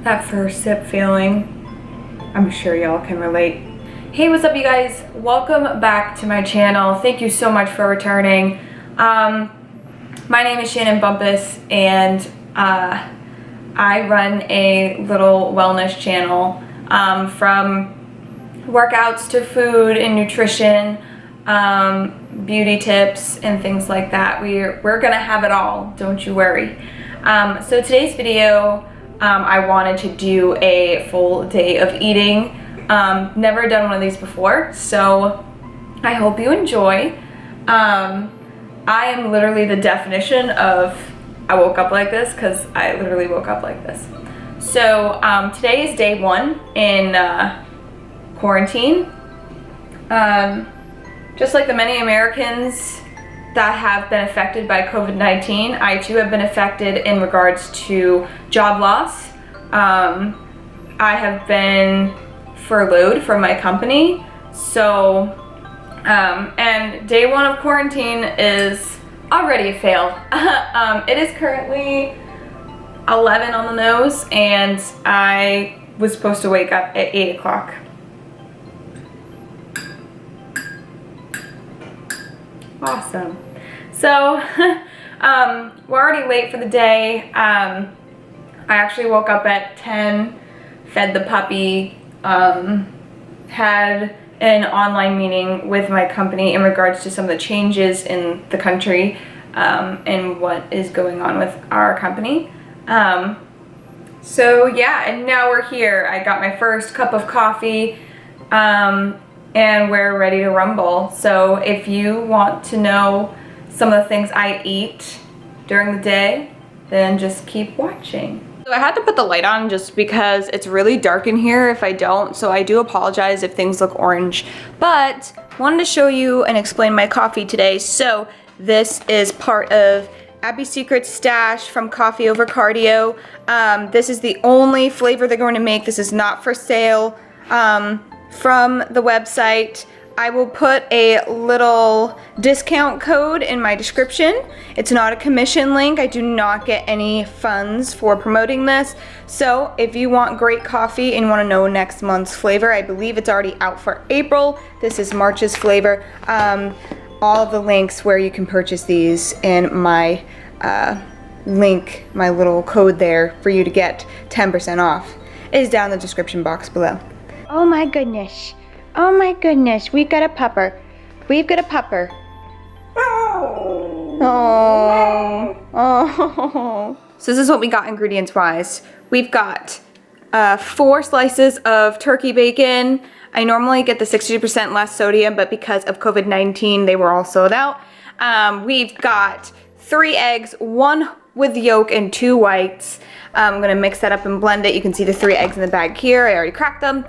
That first sip feeling, I'm sure y'all can relate. Hey, what's up you guys? Welcome back to my channel. Thank you so much for returning. My name is Shannon Bumpus and I run a little wellness channel from workouts to food and nutrition, beauty tips and things like that. We're gonna have it all, don't you worry. So today's video, I wanted to do a full day of eating. Never done one of these before, so I hope you enjoy. I am literally the definition of I woke up like this, because I literally woke up like this. So today is day 1 in quarantine. Just like the many Americans that have been affected by COVID-19, I too have been affected in regards to job loss. I have been furloughed from my company, so and day 1 of quarantine is already a fail. It is currently 11 on the nose and I was supposed to wake up at 8 o'clock. Awesome. So we're already late for the day. I actually woke up at 10, fed the puppy, had an online meeting with my company in regards to some of the changes in the country and what is going on with our company. So yeah, and now we're here. I got my first cup of coffee and we're ready to rumble. So if you want to know some of the things I eat during the day, then just keep watching. So I had to put the light on just because it's really dark in here if I don't, so I do apologize if things look orange. But wanted to show you and explain my coffee today. So this is part of Abby's Secret Stash from Coffee Over Cardio. This is the only flavor they're going to make. This is not for sale from the website. I will put a little discount code in my description. It's not a commission link. I do not get any funds for promoting this. So if you want great coffee and want to know next month's flavor, I believe it's already out for April. This is March's flavor. All of the links where you can purchase these in my link, my little code there for you to get 10% off is down in the description box below. Oh my goodness. Oh my goodness, we've got a pupper. We've got a pupper. Oh. Oh. So this is what we got ingredients wise. We've got 4 slices of turkey bacon. I normally get the 60% less sodium, but because of COVID-19, they were all sold out. We've got 3 eggs, 1 with yolk and 2 whites. I'm gonna mix that up and blend it. You can see the 3 eggs in the bag here. I already cracked them.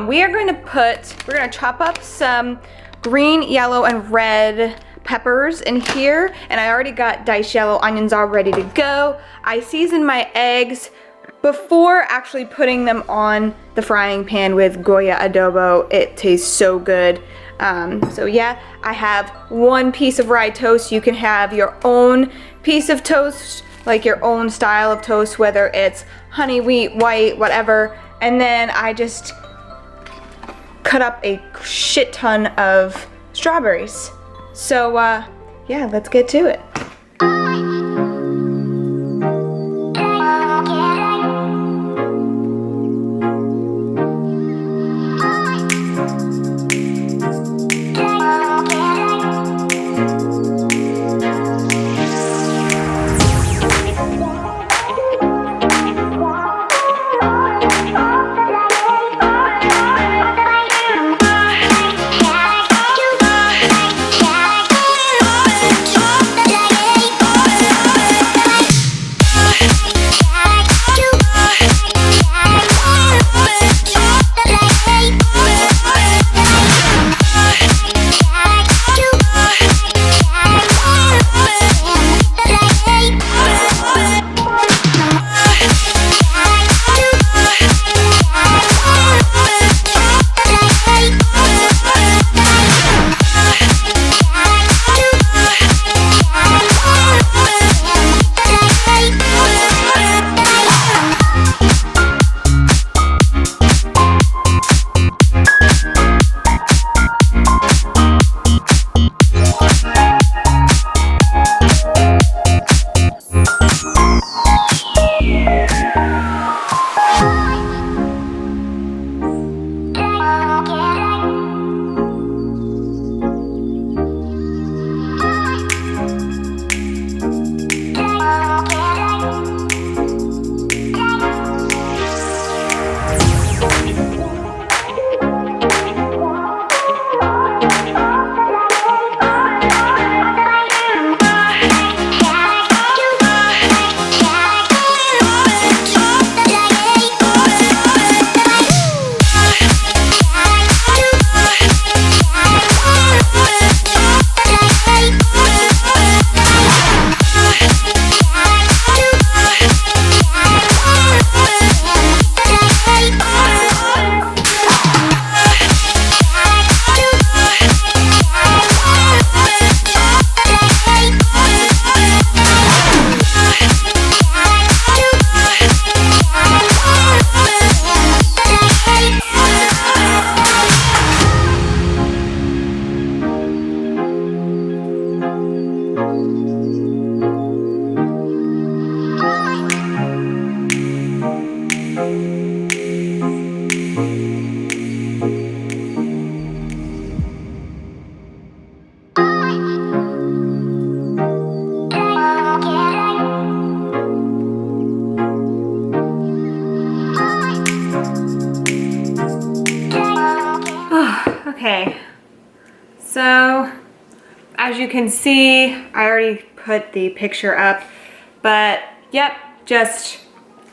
We're gonna chop up some green, yellow, and red peppers in here. And I already got diced yellow onions all ready to go. I seasoned my eggs before actually putting them on the frying pan with Goya Adobo. It tastes so good. So yeah, I have 1 piece of rye toast. You can have your own piece of toast, like your own style of toast, whether it's honey wheat, white, whatever. And then I just cut up a shit ton of strawberries. So yeah, let's get to it. Yeah. So, as you can see, I already put the picture up, but yep, just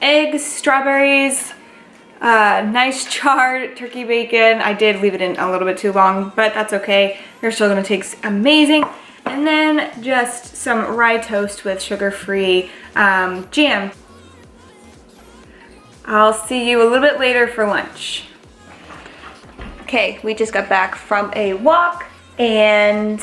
eggs, strawberries, nice charred turkey bacon. I did leave it in a little bit too long, but that's okay. They're still gonna taste amazing. And then just some rye toast with sugar-free jam. I'll see you a little bit later for lunch. Okay, we just got back from a walk, and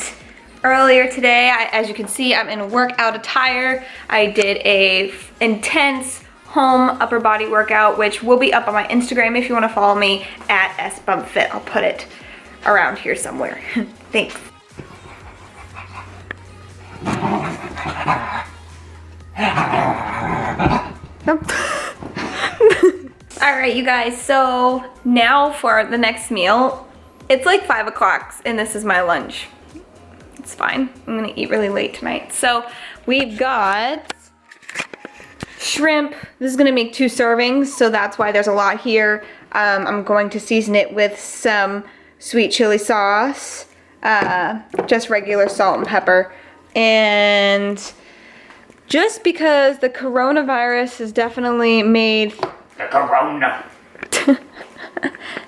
earlier today, as you can see, I'm in workout attire. I did a intense home upper body workout, which will be up on my Instagram if you want to follow me at sbumpfit. I'll put it around here somewhere. Thanks. Alright, you guys, so now for the next meal. It's like 5 o'clock and this is my lunch. It's fine. I'm gonna eat really late tonight. So we've got shrimp. This is gonna make 2 servings, so that's why there's a lot here. I'm going to season it with some sweet chili sauce, just regular salt and pepper. And just because the coronavirus has definitely made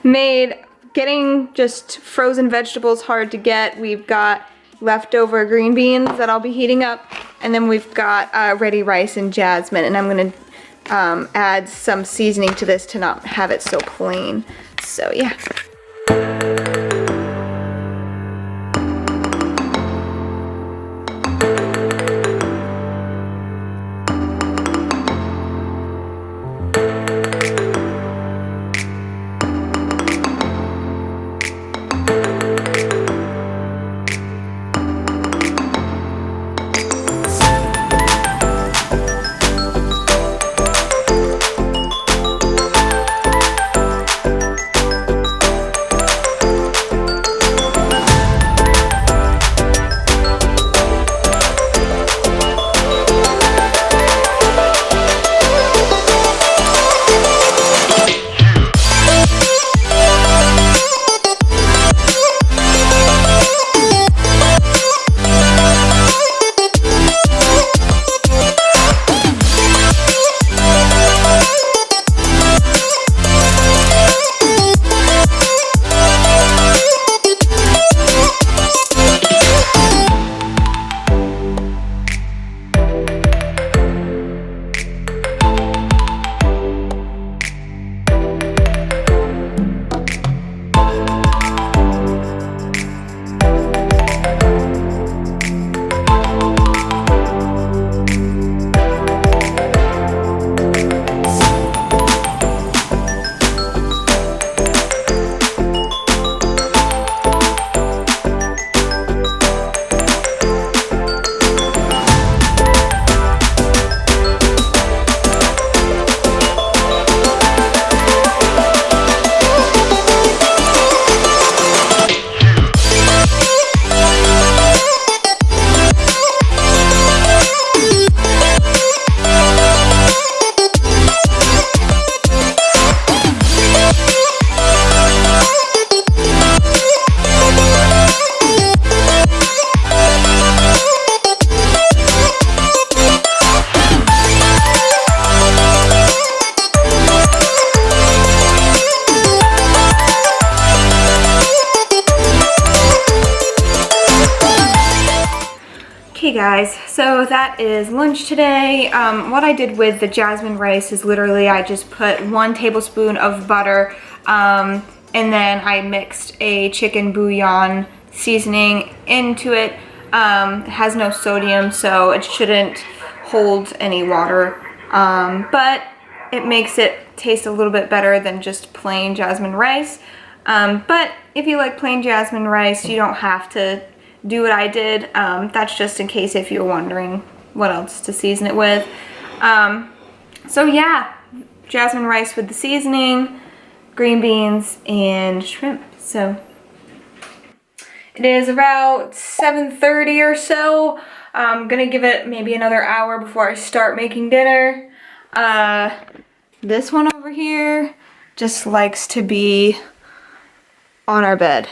made getting just frozen vegetables hard to get, we've got leftover green beans that I'll be heating up, and then we've got ready rice and jasmine, and I'm gonna add some seasoning to this to not have it so plain. So yeah. Okay guys, so that is lunch today. What I did with the jasmine rice is literally I just put 1 tablespoon of butter and then I mixed a chicken bouillon seasoning into it. It has no sodium, so it shouldn't hold any water, but it makes it taste a little bit better than just plain jasmine rice. But if you like plain jasmine rice, you don't have to do what I did. That's just in case if you're wondering what else to season it with. So yeah, jasmine rice with the seasoning, green beans, and shrimp. So it is about 7:30 or so. I'm gonna give it maybe another hour before I start making dinner. This one over here just likes to be on our bed.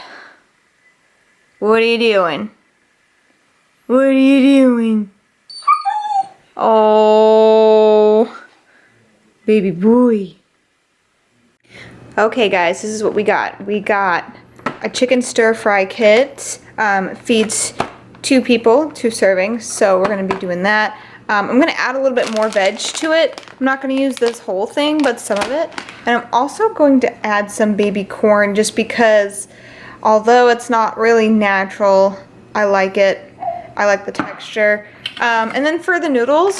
What are you doing? What are you doing? Oh, baby boy. Okay guys, this is what we got. We got a chicken stir fry kit. Feeds 2 people, 2 servings, so we're gonna be doing that. I'm gonna add a little bit more veg to it. I'm not gonna use this whole thing, but some of it. And I'm also going to add some baby corn just because although it's not really natural, I like it. I like the texture. And then for the noodles,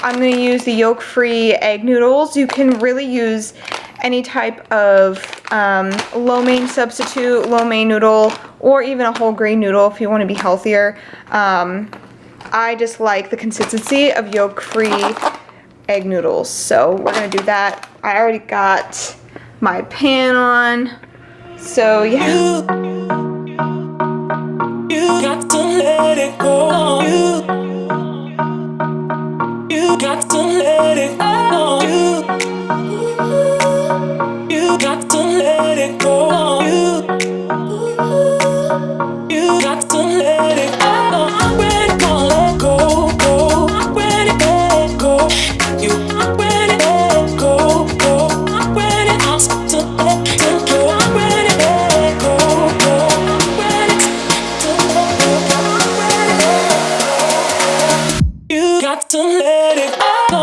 I'm gonna use the yolk-free egg noodles. You can really use any type of lo mein substitute, lo mein noodle, or even a whole grain noodle if you want to be healthier. I just like the consistency of yolk-free egg noodles, so we're gonna do that. I already got my pan on, so yeah. You got to let it go. You got to let it go. You got to let it go. You got to let it go. I'm ready to let go. I'm ready to let go. I'm ready to let go. I'm ready to let go. I'm ready to let go. I'm ready to let go. I'm ready to let go. You got to let it go.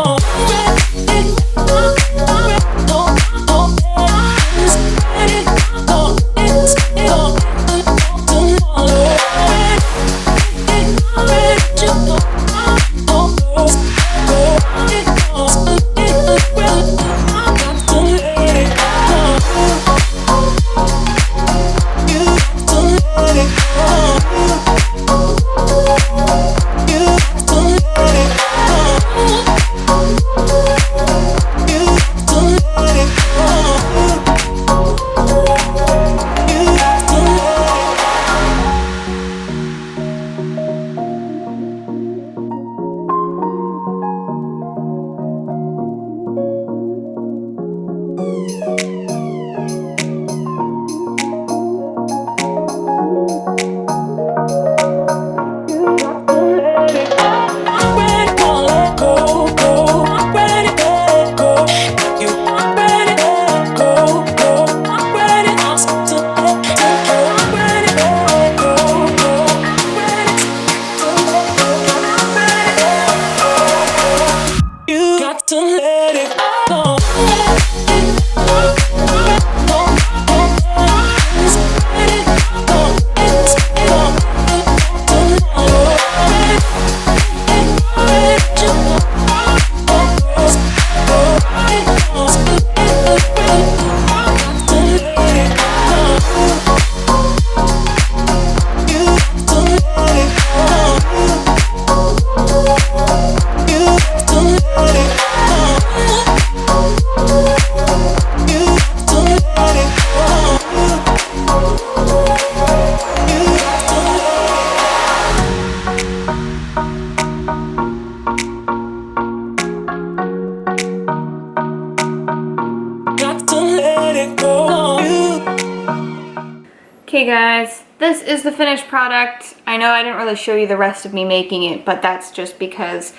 Okay guys, this is the finished product. I know I didn't really show you the rest of me making it, but that's just because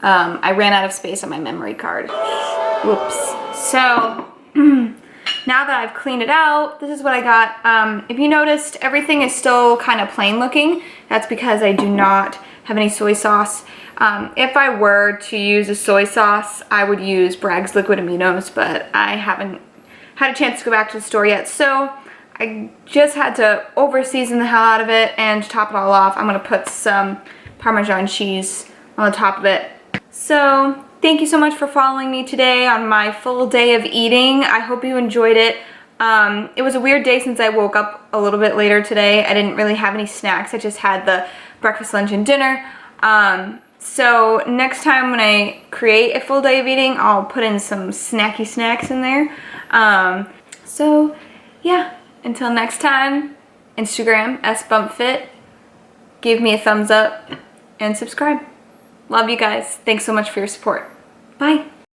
I ran out of space on my memory card. Whoops. So, now that I've cleaned it out, this is what I got. If you noticed, everything is still kind of plain looking. That's because I do not have any soy sauce. If I were to use a soy sauce, I would use Bragg's Liquid Aminos, but I haven't had a chance to go back to the store yet. So I just had to over season the hell out of it, and to top it all off, I'm gonna put some Parmesan cheese on the top of it. So thank you so much for following me today on my full day of eating. I hope you enjoyed it. It was a weird day since I woke up a little bit later today. I didn't really have any snacks. I just had the breakfast, lunch, and dinner. So next time when I create a full day of eating, I'll put in some snacky snacks in there. So yeah, until next time, Instagram, sbumpfit. Give me a thumbs up and subscribe. Love you guys. Thanks so much for your support. Bye.